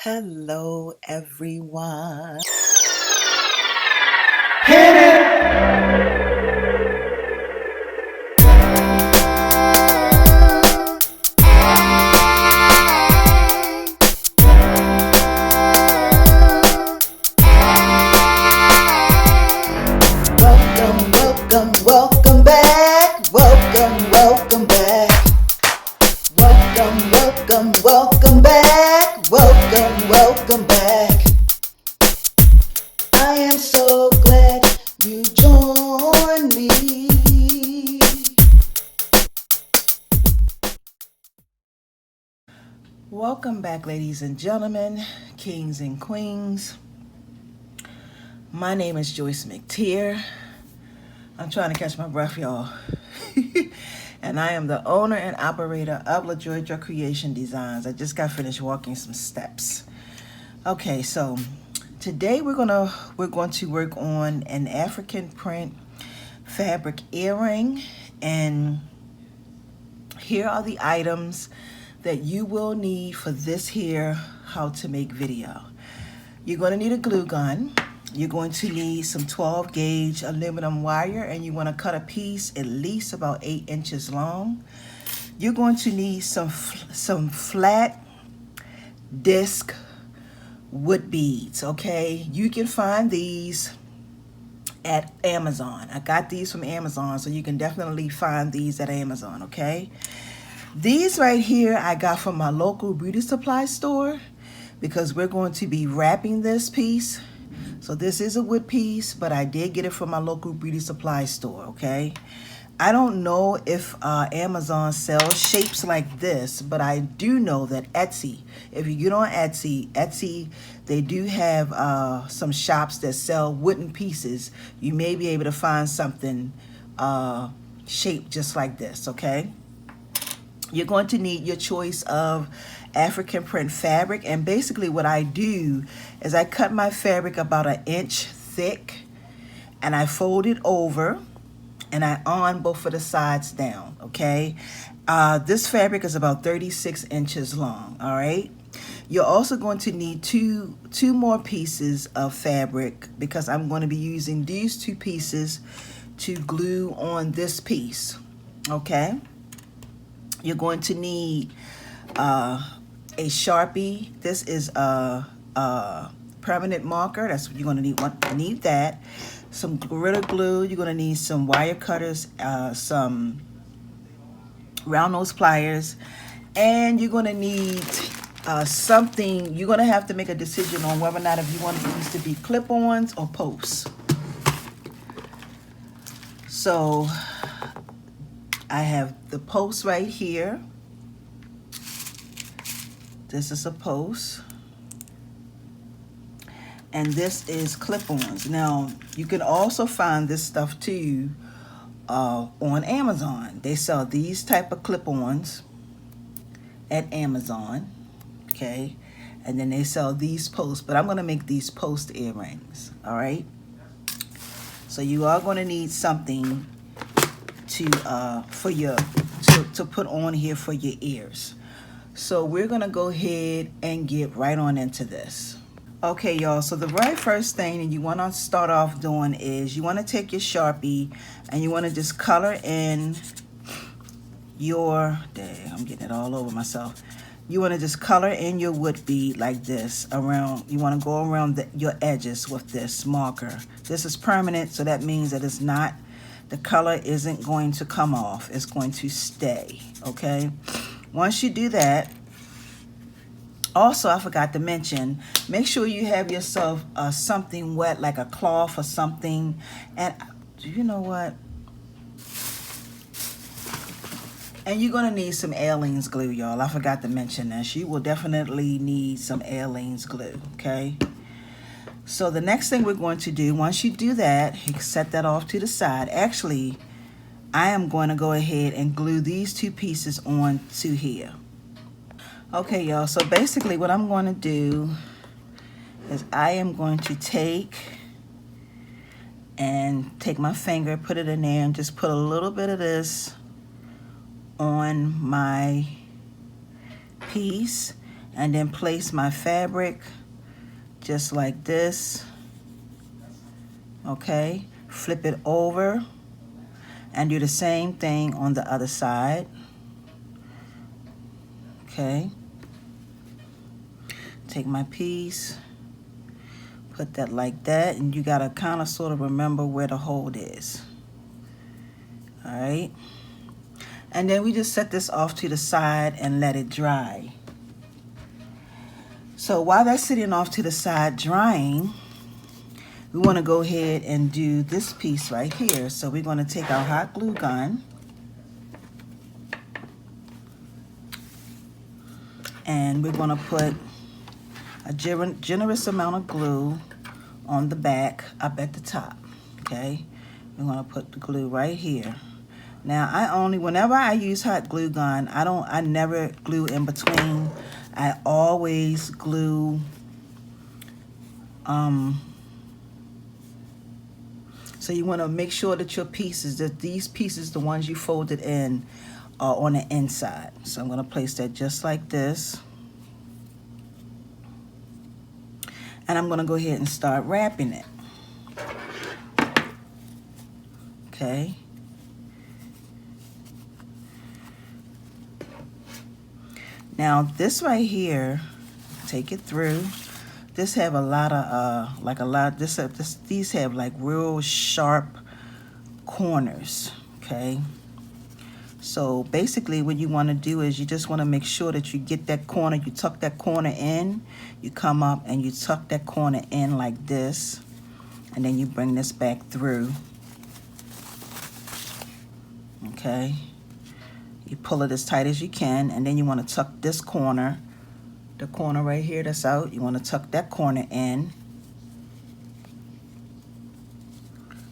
Hello, everyone. Welcome back. Welcome back. Welcome back. Welcome back. I am so glad you joined me. Welcome back, ladies and gentlemen, kings and queens. My name is Joyce McTeer. I'm trying to catch my breath, y'all. And I am the owner and operator of LaJoy Creation Designs. I just got finished walking some steps. Okay, so today we're going to work on an African print fabric earring, and here are the items that you will need for this here how to make video. You're going to need a glue gun. You're going to need some 12 gauge aluminum wire, and you want to cut a piece at least about 8 inches long. You're going to need some flat disc wood beads, okay? You can find these at Amazon. I got these from Amazon, so you can definitely find these at Amazon, okay? These right here I got from my local beauty supply store because we're going to be wrapping this piece. So this is a wood piece, but I did get it from my local beauty supply store, okay? I don't know if Amazon sells shapes like this, but I do know that Etsy, if you get on Etsy, they do have some shops that sell wooden pieces. You may be able to find something shaped just like this, okay? You're going to need your choice of African print fabric, and basically what I do is I cut my fabric about 1 inch thick and I fold it over and I iron both of the sides down, okay? This fabric is about 36 inches long, all right? You're also going to need two more pieces of fabric because I'm going to be using these 2 pieces to glue on this piece, okay? You're going to need a Sharpie. This is a permanent marker. That's what you're going to need that. Some Gorilla Glue. You're going to need some wire cutters, some round nose pliers, and you're going to need something. You're going to have to make a decision on whether or not if you want these to be clip-ons or posts. So I have the post right here. This is a post. And this is clip-ons. Now, you can also find this stuff too on Amazon. They sell these type of clip-ons at Amazon, okay? And then they sell these posts, but I'm gonna make these post earrings, all right? So you are gonna need something to put on here for your ears. So we're gonna go ahead and get right on into this. Okay, y'all, so the very first thing that you wanna start off doing is you wanna take your Sharpie and you wanna just color in your, dang, I'm getting it all over myself. You wanna just color in your wood bead like this around, you wanna go around your edges with this marker. This is permanent, so that means that it's not, the color isn't going to come off. It's going to stay, okay? Once you do that, also I forgot to mention, make sure you have yourself something wet like a cloth or something. And you know what? And you're gonna need some Aleene's glue, y'all. I forgot to mention this. You will definitely need some Aleene's glue, okay? So the next thing we're going to do, once you do that, you can set that off to the side. Actually, I am going to go ahead and glue these 2 pieces on to here. Okay, y'all, so basically what I'm going to do is I am going to take my finger, put it in there, and just put a little bit of this on my piece. and then place my fabric just like this. Okay, flip it over and do the same thing on the other side. Okay, take my piece, put that like that, and you gotta kind of sort of remember where the hold is. All right, and then we just set this off to the side and let it dry. So while that's sitting off to the side drying, we want to go ahead and do this piece right here. So we're going to take our hot glue gun and we're going to put a generous amount of glue on the back up at the top. Okay, we're going to put the glue right here. Now whenever I use hot glue gun, I never glue in between. I always glue so you want to make sure that your pieces, that these pieces, the ones you folded in, are on the inside. So I'm going to place that just like this. And I'm going to go ahead and start wrapping it. Okay. Now this right here, take it through. This have a lot of these have like real sharp corners. Okay, so basically what you want to do is you just want to make sure that you get that corner, you tuck that corner in, you come up and you tuck that corner in like this, and then you bring this back through. Okay, you pull it as tight as you can, and then you want to tuck this corner, the corner right here that's out, you want to tuck that corner in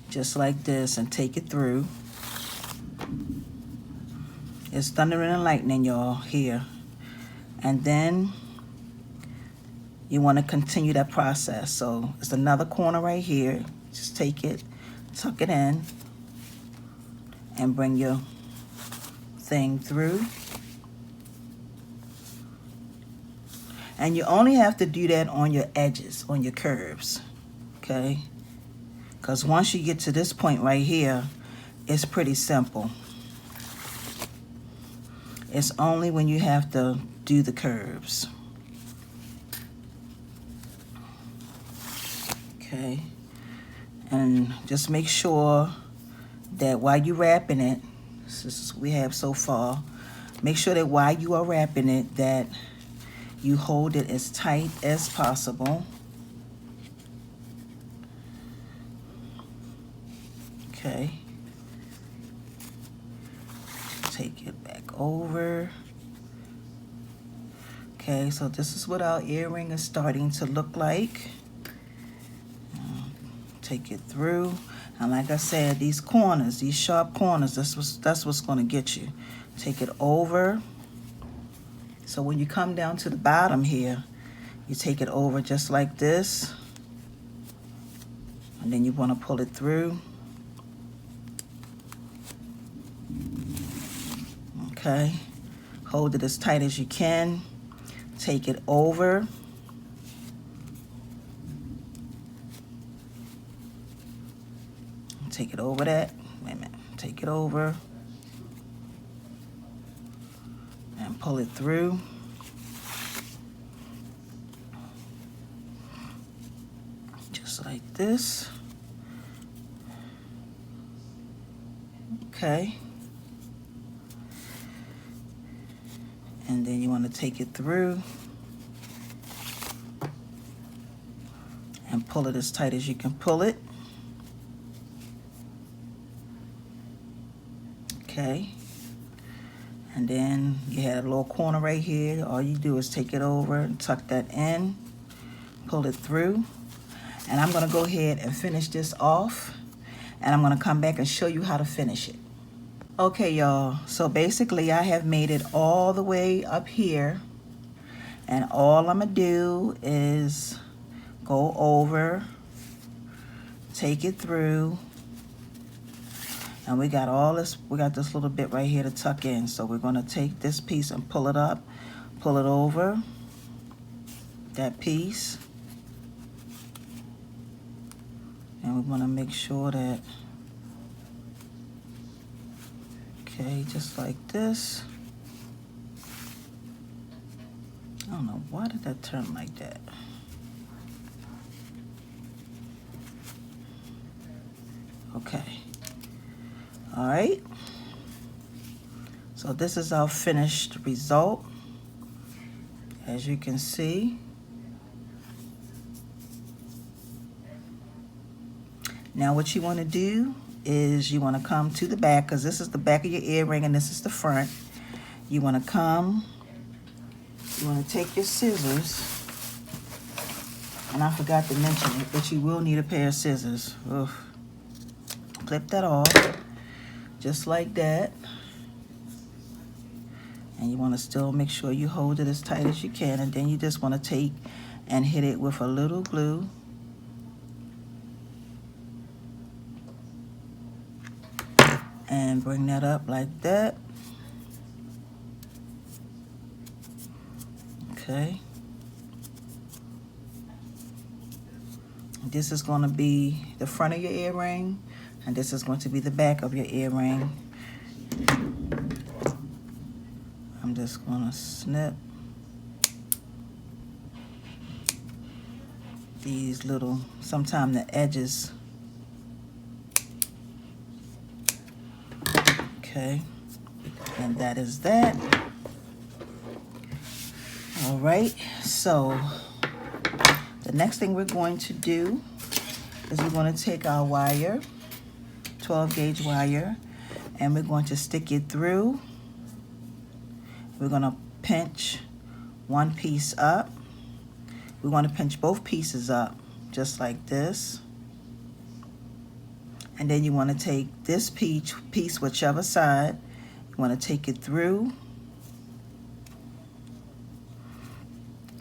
just like this and take it through. It's thundering and lightning, y'all, here. And then you want to continue that process. So it's another corner right here. Just take it, tuck it in, and bring your thing through. And you only have to do that on your edges, on your curves, okay? Because once you get to this point right here, it's pretty simple. It's only when you have to do the curves. Okay, and just make sure that while you're wrapping it, this is what we have so far, make sure that while you are wrapping it, that you hold it as tight as possible. Okay. Take it back over. Okay, so this is what our earring is starting to look like. Take it through. And like I said, these corners, these sharp corners, that's what's going to get you. Take it over. So when you come down to the bottom here, you take it over just like this. And then you want to pull it through. Okay. Hold it as tight as you can. Take it over. Take it over that. Wait a minute. Take it over. And pull it through. Just like this. Okay. And then you want to take it through and pull it as tight as you can pull it. Okay. And then you had a little corner right here. All you do is take it over and tuck that in, pull it through. And I'm gonna go ahead and finish this off, and I'm gonna come back and show you how to finish it. Okay, y'all, so basically I have made it all the way up here, and all I'm gonna do is go over, take it through, and we got all this, we got this little bit right here to tuck in. So we're gonna take this piece and pull it up, pull it over, that piece. And we want to make sure that, okay, just like this. I don't know, why did that turn like that? Okay. All right. So this is our finished result. As you can see. Now what you want to do is you want to come to the back, because this is the back of your earring and this is the front. You want to come, you want to take your scissors, and I forgot to mention it, but you will need a pair of scissors. Ugh. Clip that off, just like that. And you want to still make sure you hold it as tight as you can, and then you just want to take and hit it with a little glue. And bring that up like that. Okay. This is going to be the front of your earring, and this is going to be the back of your earring. I'm just going to snip these little, sometimes the edges. Okay, and that is that. All right, so the next thing we're going to do is we're going to take our wire, 12 gauge wire, and we're going to stick it through. We're going to pinch one piece up. We want to pinch both pieces up, just like this. And then you want to take this piece, whichever side, you want to take it through.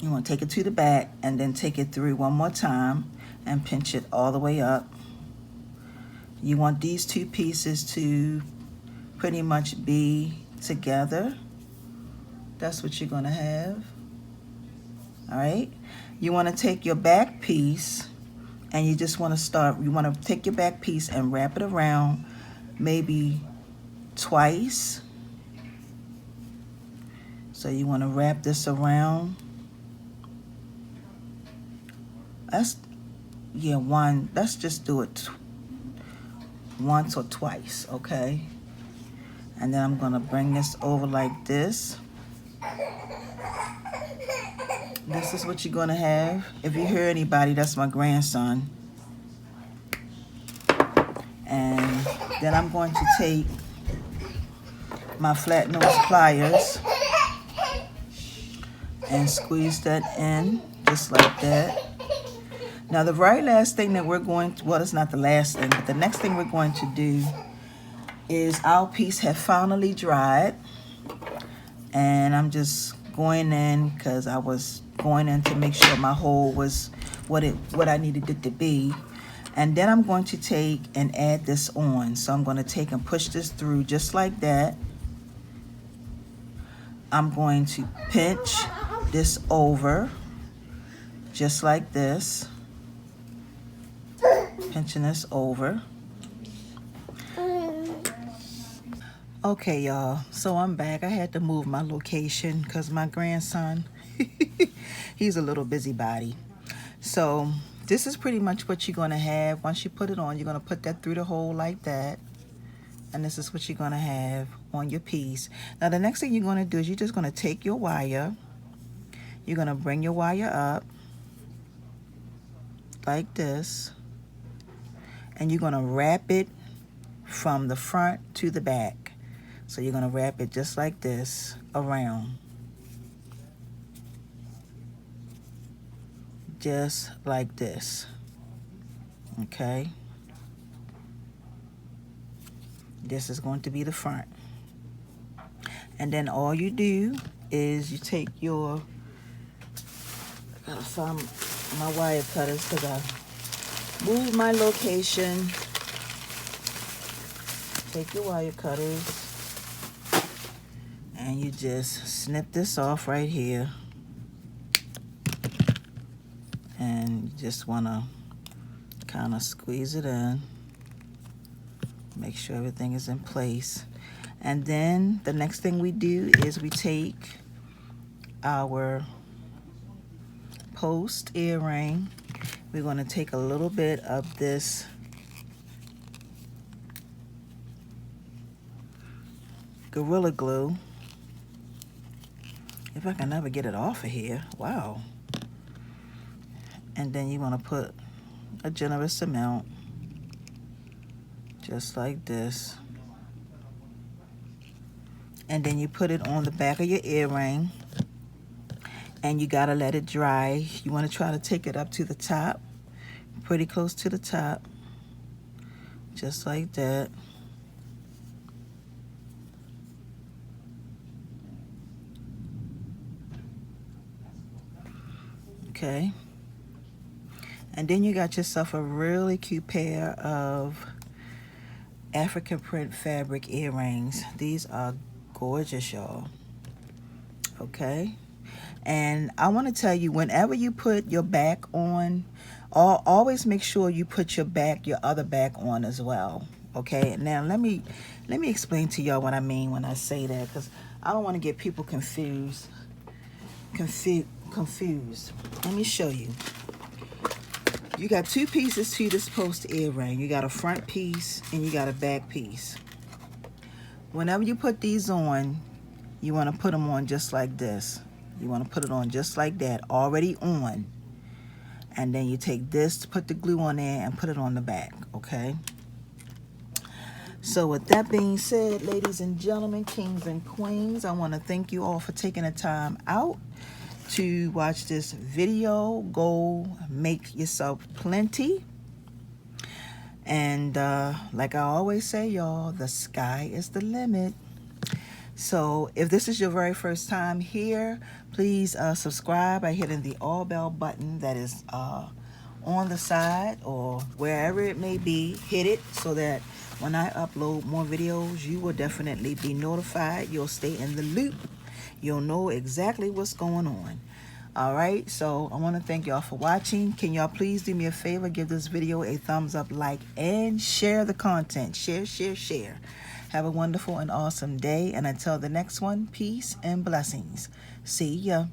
You want to take it to the back and then take it through one more time and pinch it all the way up. You want these two pieces to pretty much be together. That's what you're going to have. All right. You want to take your back piece, and you just want to start, you want to take your back piece and wrap it around maybe twice. So you want to wrap this around. Let's just do it once or twice, okay? And then I'm going to bring this over like this. This is what you're going to have. If you hear anybody, that's my grandson. And then I'm going to take my flat nose pliers and squeeze that in just like that. Now the very last thing that we're going to, well, it's not the last thing, but the next thing we're going to do is our piece have finally dried. And I'm just going in because I was going in to make sure my hole was what I needed it to be. And then I'm going to take and add this on. So I'm going to take and push this through just like that. I'm going to pinch this over just like this. Pinching this over. Okay, y'all, so I'm back. I had to move my location because my grandson, he's a little busybody. So this is pretty much what you're going to have. Once you put it on, you're going to put that through the hole like that. And this is what you're going to have on your piece. Now, the next thing you're going to do is you're just going to take your wire. You're going to bring your wire up like this. And you're going to wrap it from the front to the back. So you're going to wrap it just like this around. Just like this. Okay. This is going to be the front. And then all you do is you take your, I gotta find my wire cutters because I moved my location. Take your wire cutters. And you just snip this off right here. And you just want to kind of squeeze it in. Make sure everything is in place. And then the next thing we do is we take our post earring. We're going to take a little bit of this Gorilla Glue. If I can never get it off of here. Wow. And then you want to put a generous amount, just like this. And then you put it on the back of your earring, and you gotta let it dry. You want to try to take it up to the top, pretty close to the top, just like that. Okay. And then you got yourself a really cute pair of African print fabric earrings. These are gorgeous, y'all. Okay. And I want to tell you, whenever you put your back on, always make sure you put your other back on as well. Okay. Now let me explain to y'all what I mean when I say that, because I don't want to get people confused. Let me show you. You got two pieces to this post earring. You got a front piece and you got a back piece. Whenever you put these on, you want to put them on just like this. You want to put it on just like that, already on. And then you take this to put the glue on there and put it on the back, okay? So with that being said, ladies and gentlemen, kings and queens, I want to thank you all for taking the time out to watch this video. Go make yourself plenty. And like I always say, y'all, the sky is the limit. So if this is your very first time here, please subscribe by hitting the all bell button that is on the side or wherever it may be. Hit it so that when I upload more videos, you will definitely be notified. You'll stay in the loop. You'll know exactly what's going on. All right, so I want to thank y'all for watching. Can y'all please do me a favor, give this video a thumbs up, like, and share the content. Share. Have a wonderful and awesome day, and until the next one, peace and blessings. See ya.